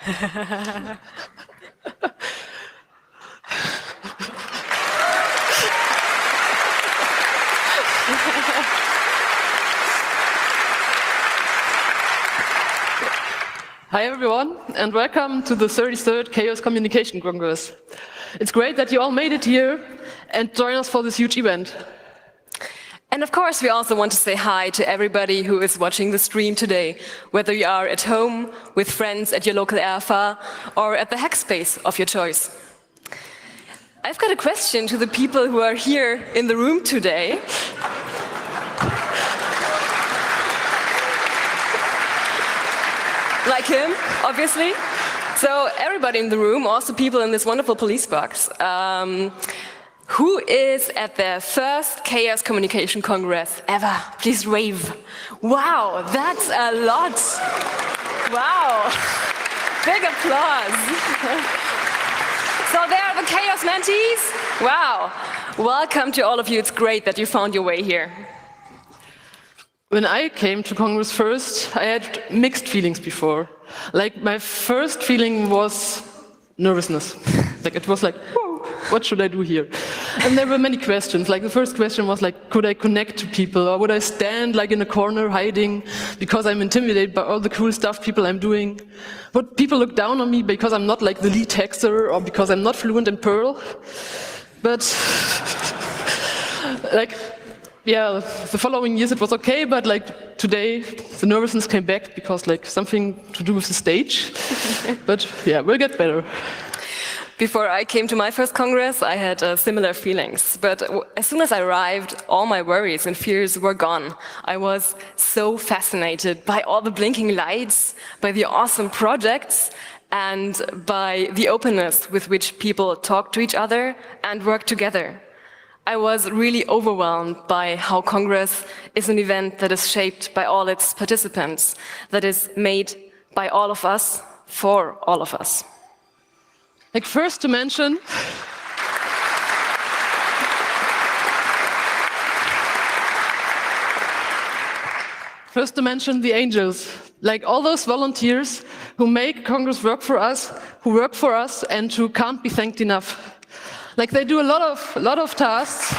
Hi everyone, and welcome to the 33rd Chaos Communication Congress. It's great that you all made it here and join us for this huge event. And of course, we also want to say hi to everybody who is watching the stream today, whether you are at home, with friends at your local ERFA, or at the hackspace of your choice. I've got a question to the people who are here in the room today. Like him, obviously. So everybody in the room, also people in this wonderful police box, who is at their first Chaos Communication Congress ever? Please wave. Wow, that's a lot. Wow. Big applause. So there are the Chaos mentees. Wow. Welcome to all of you. It's great that you found your way here. When I came to Congress first, I had mixed feelings before. Like, my first feeling was nervousness. Like, it was like, whoa, what should I do here? And there were many questions. Like, the first question was like, could I connect to people? Or would I stand like in a corner hiding because I'm intimidated by all the cool stuff people I'm doing? Would people look down on me because I'm not like the lead texter or because I'm not fluent in Perl? But, like, yeah, the following years it was okay, but like today the nervousness came back because like something to do with the stage. But yeah, we'll get better. Before I came to my first Congress, I had similar feelings. But as soon as I arrived, all my worries and fears were gone. I was so fascinated by all the blinking lights, by the awesome projects, and by the openness with which people talk to each other and work together. I was really overwhelmed by how Congress is an event that is shaped by all its participants, that is made by all of us, for all of us. Like, first to mention, the angels. Like all those volunteers who make Congress work for us, who work for us and who can't be thanked enough. Like, they do a lot of tasks.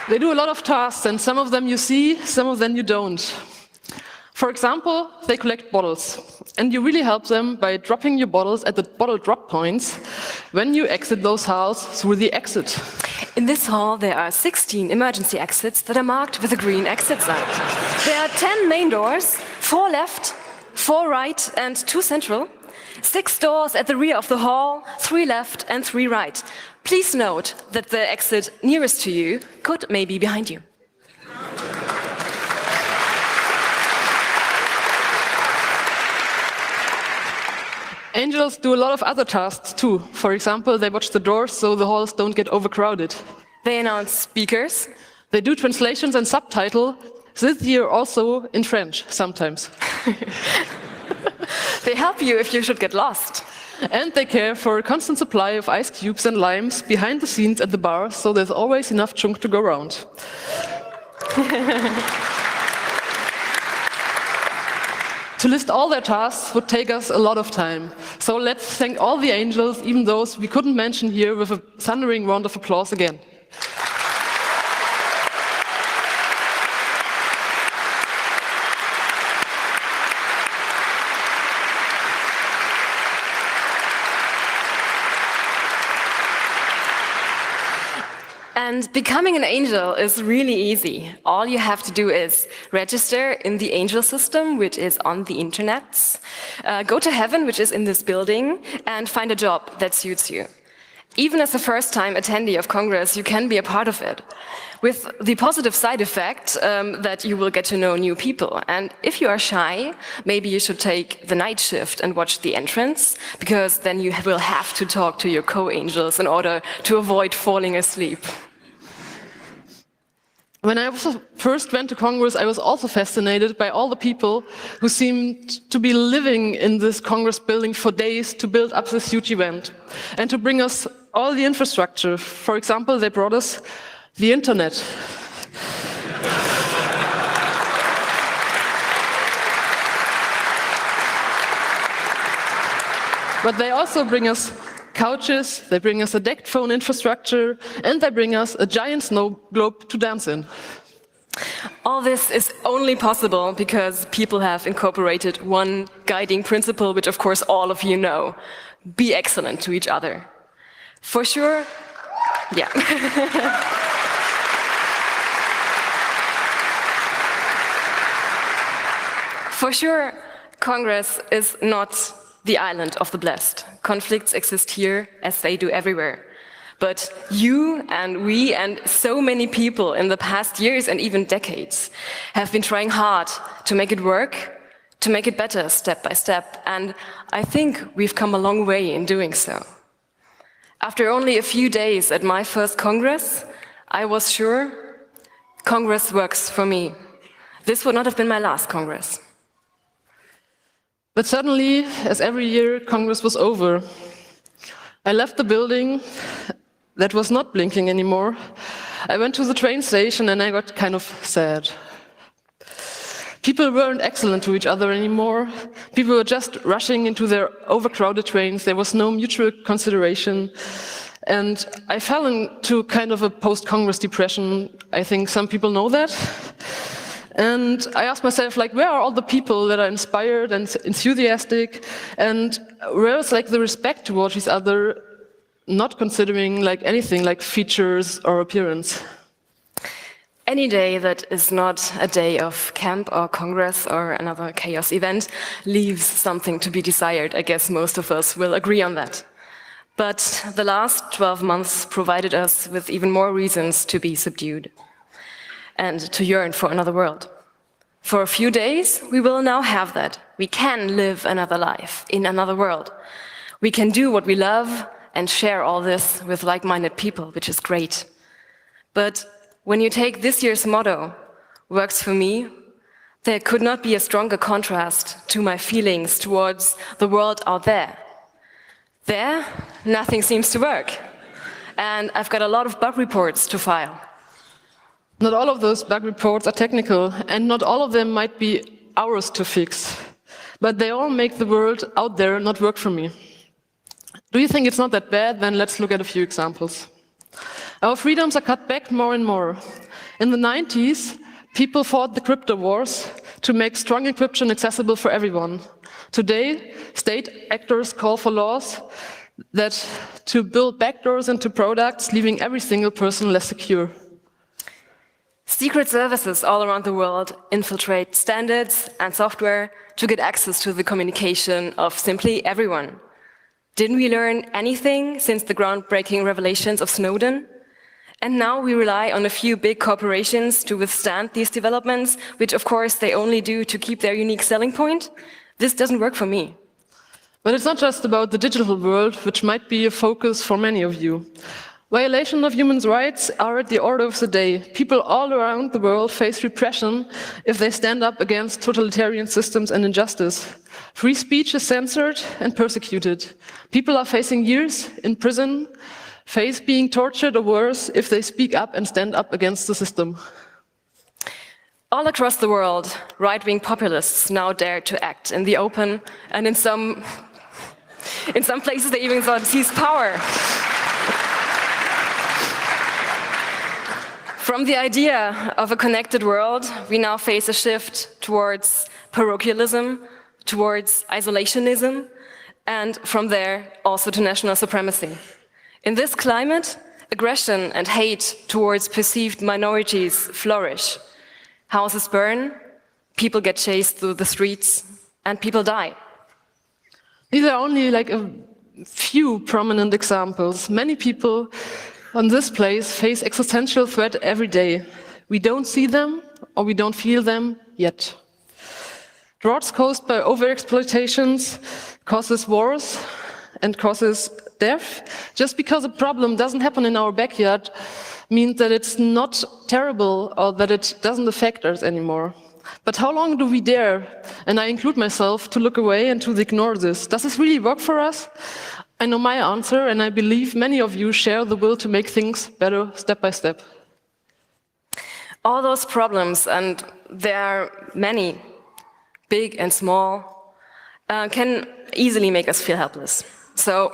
They do a lot of tasks, and some of them you see, some of them you don't. For example, they collect bottles, and you really help them by dropping your bottles at the bottle drop points when you exit those halls through the exit. In this hall, there are 16 emergency exits that are marked with a green exit sign. There are 10 main doors, 4 left, 4 right, and 2 central. 6 doors at the rear of the hall, 3 left and 3 right. Please note that the exit nearest to you could maybe be behind you. Angels do a lot of other tasks too. For example, they watch the doors so the halls don't get overcrowded. They announce speakers. They do translations and subtitle, this year also in French, sometimes. They help you if you should get lost. And they care for a constant supply of ice cubes and limes behind the scenes at the bar, so there's always enough chunk to go around. To list all their tasks would take us a lot of time. So let's thank all the angels, even those we couldn't mention here, with a thundering round of applause again. And becoming an angel is really easy. All you have to do is register in the angel system, which is on the internet, go to Heaven, which is in this building, and find a job that suits you. Even as a first-time attendee of Congress, you can be a part of it, with the positive side effect that you will get to know new people. And if you are shy, maybe you should take the night shift and watch the entrance, because then you will have to talk to your co-angels in order to avoid falling asleep. When I first went to Congress, I was also fascinated by all the people who seemed to be living in this Congress building for days to build up this huge event and to bring us all the infrastructure. For example, they brought us the internet. But they also bring us couches, they bring us a decked phone infrastructure, and they bring us a giant snow globe to dance in. All this is only possible because people have incorporated one guiding principle, which of course all of you know. Be excellent to each other. For sure, yeah. For sure, Congress is not the island of the blessed. Conflicts exist here as they do everywhere. But you and we and so many people in the past years and even decades have been trying hard to make it work, to make it better step by step. And I think we've come a long way in doing so. After only a few days at my first Congress, I was sure Congress works for me. This would not have been my last Congress. But suddenly, as every year, Congress was over. I left the building that was not blinking anymore. I went to the train station and I got kind of sad. People weren't excellent to each other anymore. People were just rushing into their overcrowded trains. There was no mutual consideration. And I fell into kind of a post-Congress depression. I think some people know that. And I asked myself, like, where are all the people that are inspired and enthusiastic? And where is like the respect towards each other, not considering like anything like features or appearance? Any day that is not a day of camp or Congress or another chaos event leaves something to be desired. I guess most of us will agree on that. But the last 12 months provided us with even more reasons to be subdued and to yearn for another world. For a few days, we will now have that. We can live another life in another world. We can do what we love and share all this with like-minded people, which is great. But when you take this year's motto, works for me, there could not be a stronger contrast to my feelings towards the world out there. There, nothing seems to work. And I've got a lot of bug reports to file. Not all of those bug reports are technical, and not all of them might be ours to fix. But they all make the world out there not work for me. Do you think it's not that bad? Then let's look at a few examples. Our freedoms are cut back more and more. In the 90s, people fought the crypto wars to make strong encryption accessible for everyone. Today, state actors call for laws that to build backdoors into products, leaving every single person less secure. Secret services all around the world infiltrate standards and software to get access to the communication of simply everyone. Didn't we learn anything since the groundbreaking revelations of Snowden? And now we rely on a few big corporations to withstand these developments, which of course they only do to keep their unique selling point. This doesn't work for me. But it's not just about the digital world, which might be a focus for many of you. Violations of human rights are at the order of the day. People all around the world face repression if they stand up against totalitarian systems and injustice. Free speech is censored and persecuted. People are facing years in prison, face being tortured or worse if they speak up and stand up against the system. All across the world, right-wing populists now dare to act in the open, and in some places they even seize power. From the idea of a connected world, we now face a shift towards parochialism, towards isolationism, and from there also to national supremacy. In this climate, aggression and hate towards perceived minorities flourish. Houses burn, people get chased through the streets, and people die. These are only like a few prominent examples. Many people on this place face existential threat every day. We don't see them or we don't feel them yet. Droughts caused by overexploitations causes wars and causes death. Just because a problem doesn't happen in our backyard means that it's not terrible or that it doesn't affect us anymore. But how long do we dare, and I include myself, to look away and to ignore this? Does this really work for us? I know my answer, and I believe many of you share the will to make things better step by step. All those problems, and there are many, big and small, can easily make us feel helpless. So,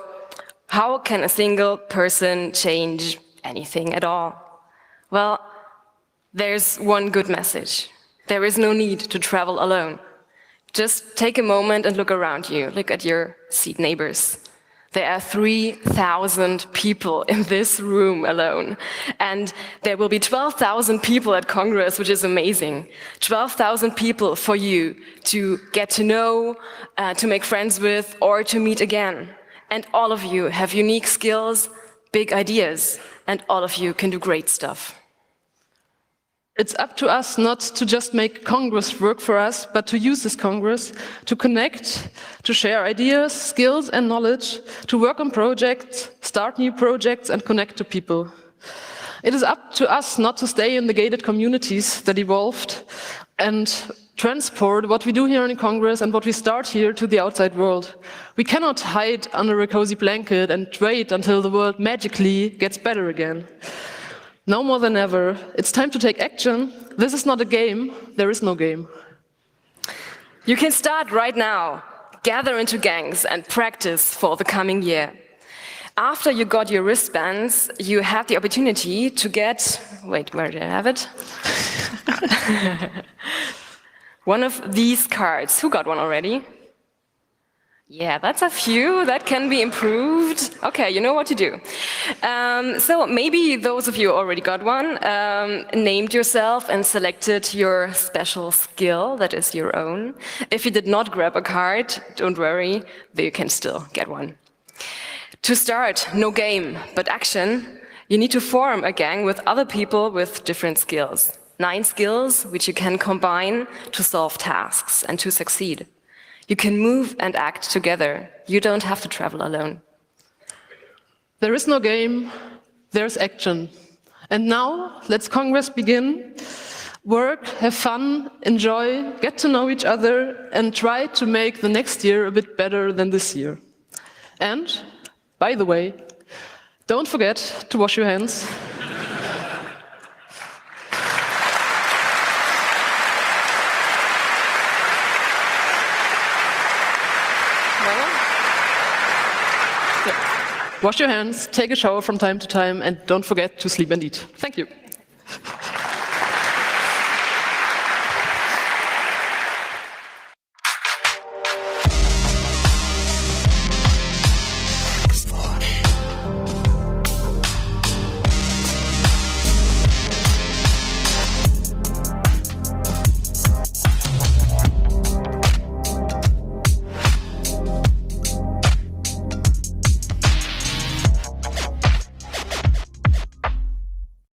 how can a single person change anything at all? Well, there's one good message. There is no need to travel alone. Just take a moment and look around you. Look at your seat neighbors. There are 3,000 people in this room alone. And there will be 12,000 people at Congress, which is amazing. 12,000 people for you to get to know, to make friends with, or to meet again. And all of you have unique skills, big ideas, and all of you can do great stuff. It's up to us not to just make Congress work for us, but to use this Congress to connect, to share ideas, skills and knowledge, to work on projects, start new projects and connect to people. It is up to us not to stay in the gated communities that evolved and transport what we do here in Congress and what we start here to the outside world. We cannot hide under a cozy blanket and wait until the world magically gets better again. Now more than ever, it's time to take action. This is not a game, there is no game. You can start right now. Gather into gangs and practice for the coming year. After you got your wristbands, you had the opportunity to get, wait, where did I have it? One of these cards. Who got one already? Yeah, that's a few. That can be improved. Okay, you know what to do. So maybe those of you already got one, named yourself and selected your special skill that is your own. If you did not grab a card, don't worry, you can still get one. To start, no game, but action. You need to form a gang with other people with different skills. 9 skills which you can combine to solve tasks and to succeed. You can move and act together. You don't have to travel alone. There is no game, there's action. And now, let's Congress begin. Work, have fun, enjoy, get to know each other, and try to make the next year a bit better than this year. And, by the way, don't forget to wash your hands. Wash your hands, take a shower from time to time, and don't forget to sleep and eat. Thank you.